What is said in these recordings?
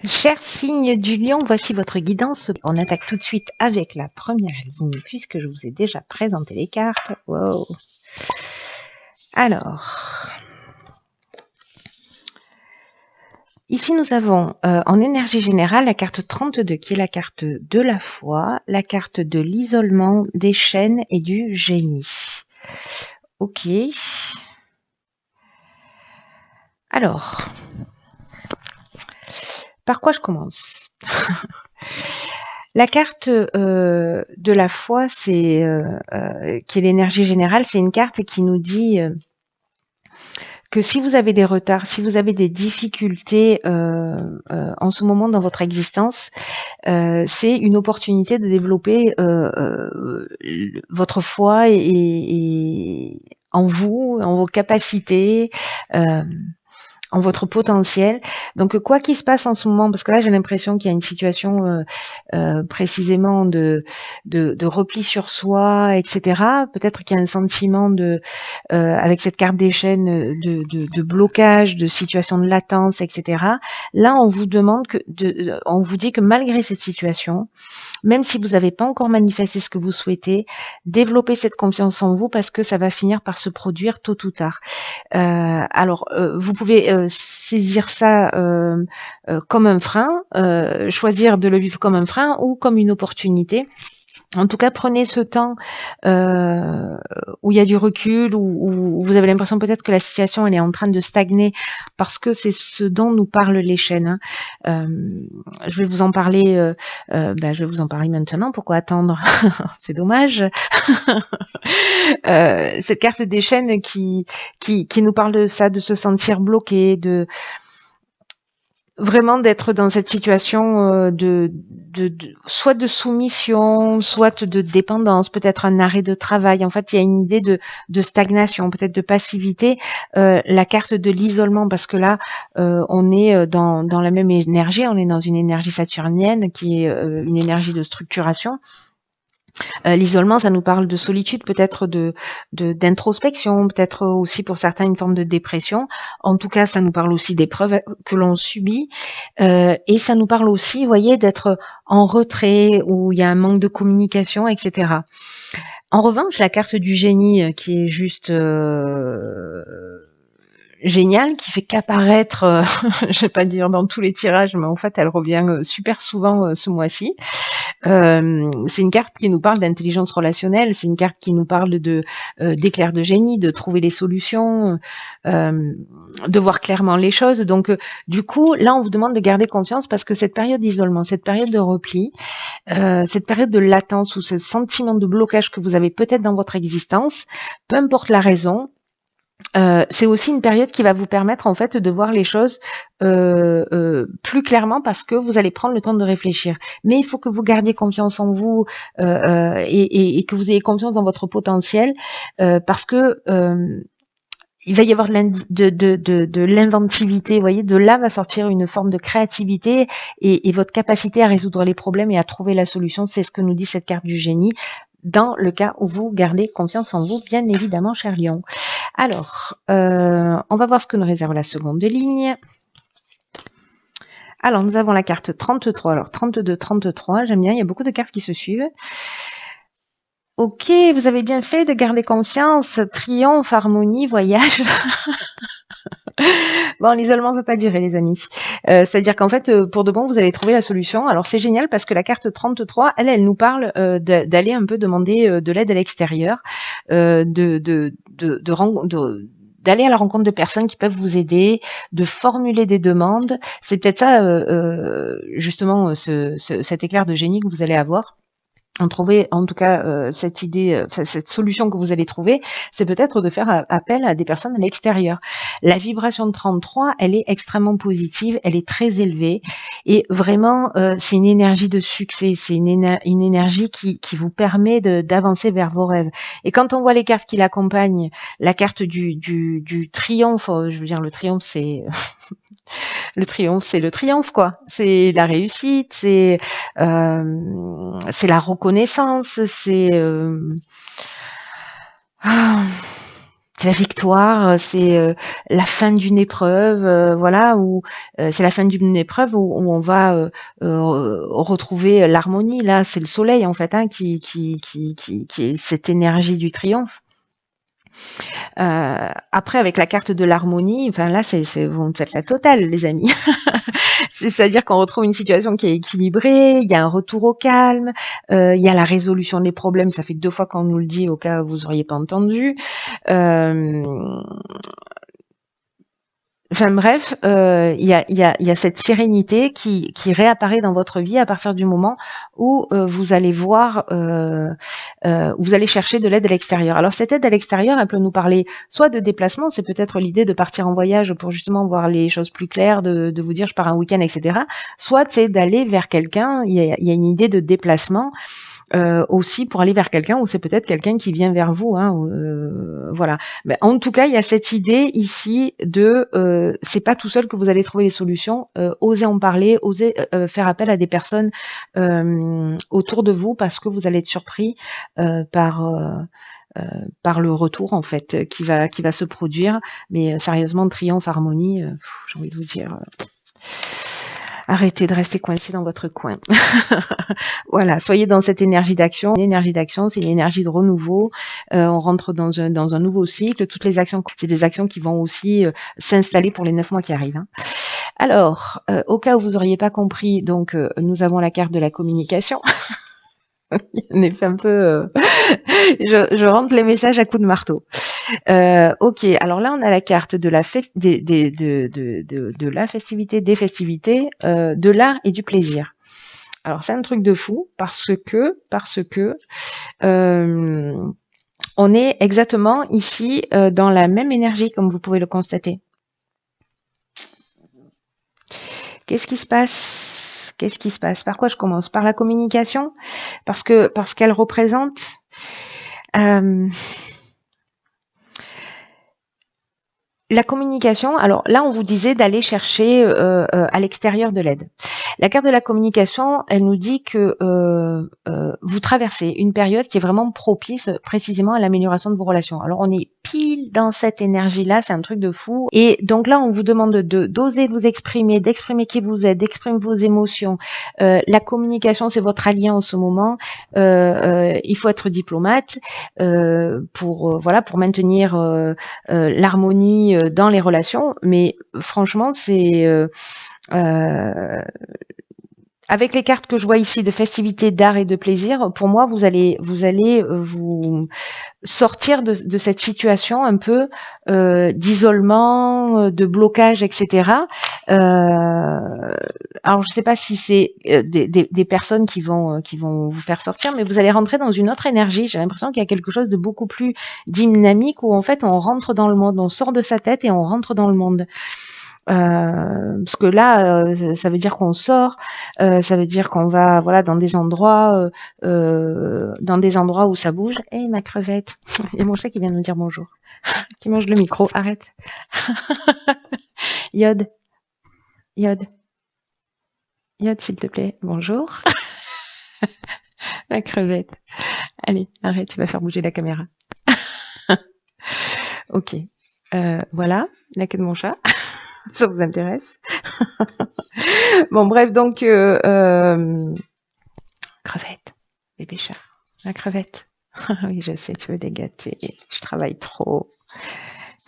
Cher signe du lion, voici votre guidance. On attaque tout de suite avec la première ligne puisque je vous ai déjà présenté les cartes. Wow. Alors, ici nous avons en énergie générale la carte 32 qui est la carte de la foi, la carte de l'isolement, des chaînes et du génie. Ok. Alors, par quoi je commence? La carte de la foi, c'est qui est l'énergie générale, c'est une carte qui nous dit que si vous avez des retards, si vous avez des difficultés en ce moment dans votre existence, c'est une opportunité de développer votre foi et en vous, en vos capacités. En votre potentiel. Donc, quoi qu'il se passe en ce moment, parce que là, j'ai l'impression qu'il y a une situation précisément de repli sur soi, etc. Peut-être qu'il y a un sentiment avec cette carte des chaînes, de blocage, de situation de latence, etc. Là, on vous demande on vous dit que malgré cette situation, même si vous n'avez pas encore manifesté ce que vous souhaitez, développez cette confiance en vous parce que ça va finir par se produire tôt ou tard. Alors, vous pouvez saisir ça comme un frein, choisir de le vivre comme un frein ou comme une opportunité. En tout cas, prenez ce temps où il y a du recul, où vous avez l'impression peut-être que la situation elle est en train de stagner, parce que c'est ce dont nous parlent les chaînes. Je vais vous en parler. Je vais vous en parler maintenant. Pourquoi attendre? C'est dommage. Cette carte des chaînes qui nous parle de ça, de se sentir bloqué, de vraiment d'être dans cette situation soit de soumission, soit de dépendance, peut-être un arrêt de travail. En fait, il y a une idée de stagnation, peut-être de passivité. La carte de l'isolement, parce que là, on est dans la même énergie, on est dans une énergie saturnienne qui est une énergie de structuration. L'isolement, ça nous parle de solitude, peut-être d'introspection, peut-être aussi pour certains une forme de dépression. En tout cas, ça nous parle aussi d'épreuves que l'on subit. Et ça nous parle aussi, vous voyez, d'être en retrait, où il y a un manque de communication, etc. En revanche, la carte du génie, qui est juste géniale, qui fait qu'apparaître, je vais pas dire dans tous les tirages, mais en fait, elle revient super souvent ce mois-ci. C'est une carte qui nous parle d'intelligence relationnelle, c'est une carte qui nous parle d'éclair de génie, de trouver les solutions, de voir clairement les choses. Donc, du coup, là, on vous demande de garder confiance parce que cette période d'isolement, cette période de repli, cette période de latence ou ce sentiment de blocage que vous avez peut-être dans votre existence, peu importe la raison, c'est aussi une période qui va vous permettre en fait de voir les choses plus clairement parce que vous allez prendre le temps de réfléchir. Mais il faut que vous gardiez confiance en vous et que vous ayez confiance dans votre potentiel parce que il va y avoir de l'inventivité, vous voyez, de là va sortir une forme de créativité et votre capacité à résoudre les problèmes et à trouver la solution, c'est ce que nous dit cette carte du génie, dans le cas où vous gardez confiance en vous, bien évidemment, cher Lion. Alors, on va voir ce que nous réserve la seconde ligne. Alors, nous avons la carte 33. Alors, 32, 33, j'aime bien, il y a beaucoup de cartes qui se suivent. Ok, vous avez bien fait de garder confiance. Triomphe, harmonie, voyage. Bon, l'isolement ne peut pas durer, les amis. C'est-à-dire qu'en fait, pour de bon, vous allez trouver la solution. Alors, c'est génial parce que la carte 33, elle nous parle d'aller un peu demander de l'aide à l'extérieur, d'aller à la rencontre de personnes qui peuvent vous aider, de formuler des demandes. C'est peut-être ça, justement, cet éclair de génie que vous allez avoir. Trouver en tout cas cette idée, cette solution que vous allez trouver, c'est peut-être de faire appel à des personnes à l'extérieur. La vibration de 33, elle est extrêmement positive, elle est très élevée et vraiment c'est une énergie de succès, c'est une énergie qui vous permet d'avancer vers vos rêves. Et quand on voit les cartes qui l'accompagnent, la carte du triomphe, je veux dire le triomphe c'est le triomphe, quoi. C'est la réussite, c'est la reconnaissance, c'est c'est la victoire, c'est la fin d'une épreuve, voilà, ou c'est la fin d'une épreuve où on va retrouver l'harmonie. Là, c'est le soleil en fait hein, qui est cette énergie du triomphe. Après, avec la carte de l'harmonie, enfin là, vous me faites la totale, les amis. C'est-à-dire qu'on retrouve une situation qui est équilibrée, il y a un retour au calme, il y a la résolution des problèmes. Ça fait 2 fois qu'on nous le dit, au cas où vous auriez pas entendu. Enfin bref, il y a cette sérénité qui réapparaît dans votre vie à partir du moment où vous allez voir, vous allez chercher de l'aide à l'extérieur. Alors cette aide à l'extérieur, elle peut nous parler soit de déplacement, c'est peut-être l'idée de partir en voyage pour justement voir les choses plus claires, de vous dire je pars un week-end, etc. Soit c'est d'aller vers quelqu'un, il y a une idée de déplacement. Aussi pour aller vers quelqu'un ou c'est peut-être quelqu'un qui vient vers vous hein, voilà. Mais en tout cas il y a cette idée ici de c'est pas tout seul que vous allez trouver les solutions, osez en parler, osez faire appel à des personnes autour de vous parce que vous allez être surpris par le retour en fait qui va se produire. Mais sérieusement, triomphe, harmonie, j'ai envie de vous dire arrêtez de rester coincé dans votre coin. Voilà, soyez dans cette énergie d'action. Une énergie d'action, c'est une énergie de renouveau. On rentre dans un nouveau cycle. Toutes les actions, c'est des actions qui vont aussi s'installer pour les 9 mois qui arrivent. Hein. Alors, au cas où vous n'auriez pas compris, donc nous avons la carte de la communication. On est un peu... je rentre les messages à coups de marteau. Ok, alors là on a la carte de la la festivité, des festivités, de l'art et du plaisir. Alors c'est un truc de fou parce que on est exactement ici dans la même énergie comme vous pouvez le constater. Qu'est-ce qui se passe? Par quoi je commence? Par la communication? Parce qu'elle représente la communication. Alors là, on vous disait d'aller chercher à l'extérieur de l'aide. La carte de la communication, elle nous dit que vous traversez une période qui est vraiment propice précisément à l'amélioration de vos relations. Alors on est pile dans cette énergie-là, c'est un truc de fou. Et donc là, on vous demande d'oser vous exprimer, d'exprimer qui vous êtes, d'exprimer vos émotions. La communication, c'est votre allié en ce moment. Il faut être diplomate pour maintenir l'harmonie dans les relations. Mais franchement, c'est avec les cartes que je vois ici de festivités, d'art et de plaisir, pour moi, vous allez vous sortir de cette situation un peu d'isolement, de blocage, etc. Alors, je ne sais pas si c'est des personnes qui vont vous faire sortir, mais vous allez rentrer dans une autre énergie. J'ai l'impression qu'il y a quelque chose de beaucoup plus dynamique où en fait on rentre dans le monde, on sort de sa tête et on rentre dans le monde. Parce que là, ça veut dire qu'on sort, ça veut dire qu'on va, dans des endroits où ça bouge. Eh, ma crevette, il y a mon chat qui vient nous dire bonjour, qui mange le micro. Arrête. Yod, s'il te plaît. Bonjour. Ma crevette. Allez, arrête, tu vas faire bouger la caméra. Ok. Voilà, la queue de mon chat. Ça vous intéresse? Bon, bref, donc crevette, bébé chat, la crevette. Oui, je sais, tu veux des gâtés. Je travaille trop,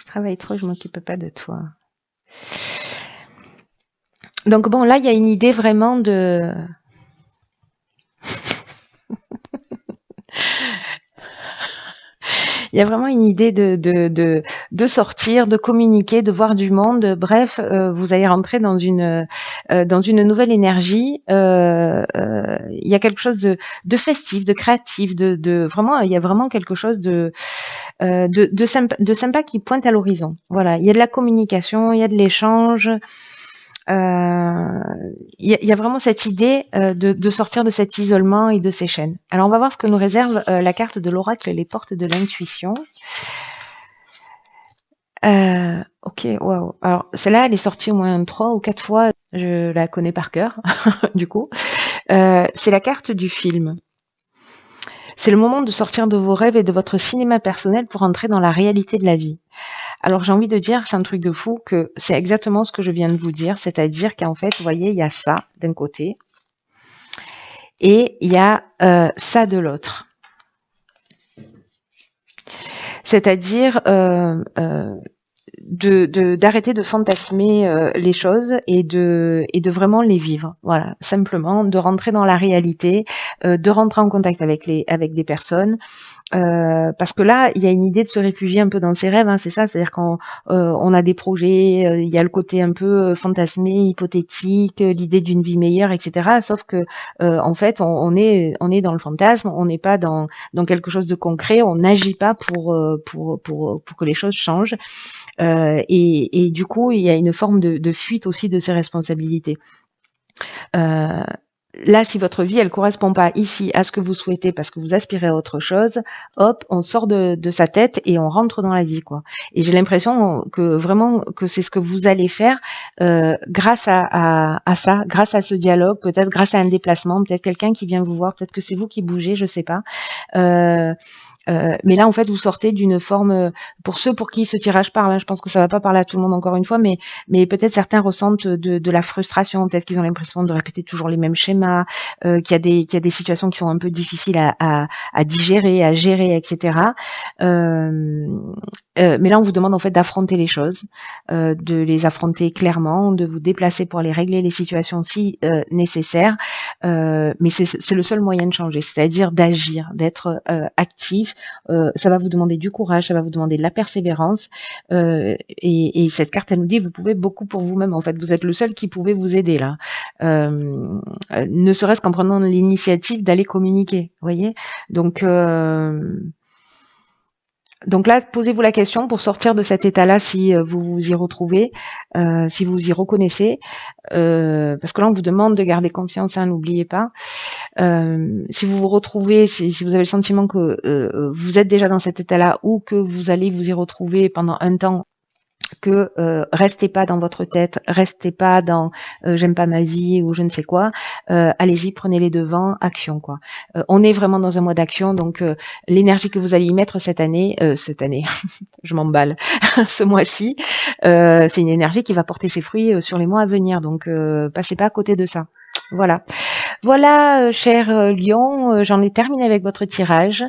je m'occupe pas de toi. Donc bon, là, il y a une idée vraiment de... Il y a vraiment une idée de sortir, de communiquer, de voir du monde. Bref, vous allez rentrer dans une nouvelle énergie. Il y a quelque chose de festif, de créatif, vraiment, il y a vraiment quelque chose de sympa qui pointe à l'horizon. Voilà, il y a de la communication, il y a de l'échange. Il y a vraiment cette idée de sortir de cet isolement et de ces chaînes. Alors on va voir ce que nous réserve la carte de l'oracle, les portes de l'intuition. Ok, waouh. Alors celle-là, elle est sortie au moins 3 ou 4 fois. Je la connais par cœur, du coup. C'est la carte du film. C'est le moment de sortir de vos rêves et de votre cinéma personnel pour entrer dans la réalité de la vie. Alors j'ai envie de dire, c'est un truc de fou, que c'est exactement ce que je viens de vous dire, c'est-à-dire qu'en fait, vous voyez, il y a ça d'un côté et il y a ça de l'autre. C'est-à-dire d'arrêter de fantasmer les choses et de vraiment les vivre. Voilà, simplement de rentrer dans la réalité, de rentrer en contact avec des personnes. Parce que là, il y a une idée de se réfugier un peu dans ses rêves, hein, c'est ça, c'est-à-dire quand on a des projets, il y a le côté un peu fantasmé, hypothétique, l'idée d'une vie meilleure, etc. Sauf que en fait, on est dans le fantasme, on n'est pas dans quelque chose de concret, on n'agit pas pour que les choses changent. Et du coup, il y a une forme de fuite aussi de ses responsabilités. Là, si votre vie, elle correspond pas ici à ce que vous souhaitez parce que vous aspirez à autre chose, hop, on sort de sa tête et on rentre dans la vie, quoi. Et j'ai l'impression que vraiment que c'est ce que vous allez faire grâce à ça, grâce à ce dialogue, peut-être grâce à un déplacement, peut-être quelqu'un qui vient vous voir, peut-être que c'est vous qui bougez, je sais pas. Mais là, en fait, vous sortez d'une forme, pour ceux pour qui ce tirage parle, hein, je pense que ça va pas parler à tout le monde encore une fois, mais peut-être certains ressentent de la frustration, peut-être qu'ils ont l'impression de répéter toujours les mêmes schémas, qu'il y a des situations qui sont un peu difficiles à digérer, à gérer, etc. Mais là, on vous demande en fait d'affronter les choses, de les affronter clairement, de vous déplacer pour aller régler les situations si nécessaire. Mais c'est le seul moyen de changer, c'est-à-dire d'agir, d'être actif. Ça va vous demander du courage, ça va vous demander de la persévérance. Et cette carte, elle nous dit, vous pouvez beaucoup pour vous-même. En fait, vous êtes le seul qui pouvait vous aider là. Ne serait-ce qu'en prenant l'initiative d'aller communiquer, vous voyez. Donc là, posez-vous la question pour sortir de cet état-là si vous vous y retrouvez, si vous vous y reconnaissez, parce que là, on vous demande de garder confiance, hein, n'oubliez pas. Si vous vous retrouvez, si vous avez le sentiment que vous êtes déjà dans cet état-là ou que vous allez vous y retrouver pendant un temps, que restez pas dans votre tête, restez pas dans j'aime pas ma vie ou je ne sais quoi, allez-y, prenez les devants, action quoi. On est vraiment dans un mois d'action, donc l'énergie que vous allez y mettre cette année, je m'emballe, ce mois-ci, c'est une énergie qui va porter ses fruits sur les mois à venir, donc passez pas à côté de ça. Voilà, cher Lion, j'en ai terminé avec votre tirage.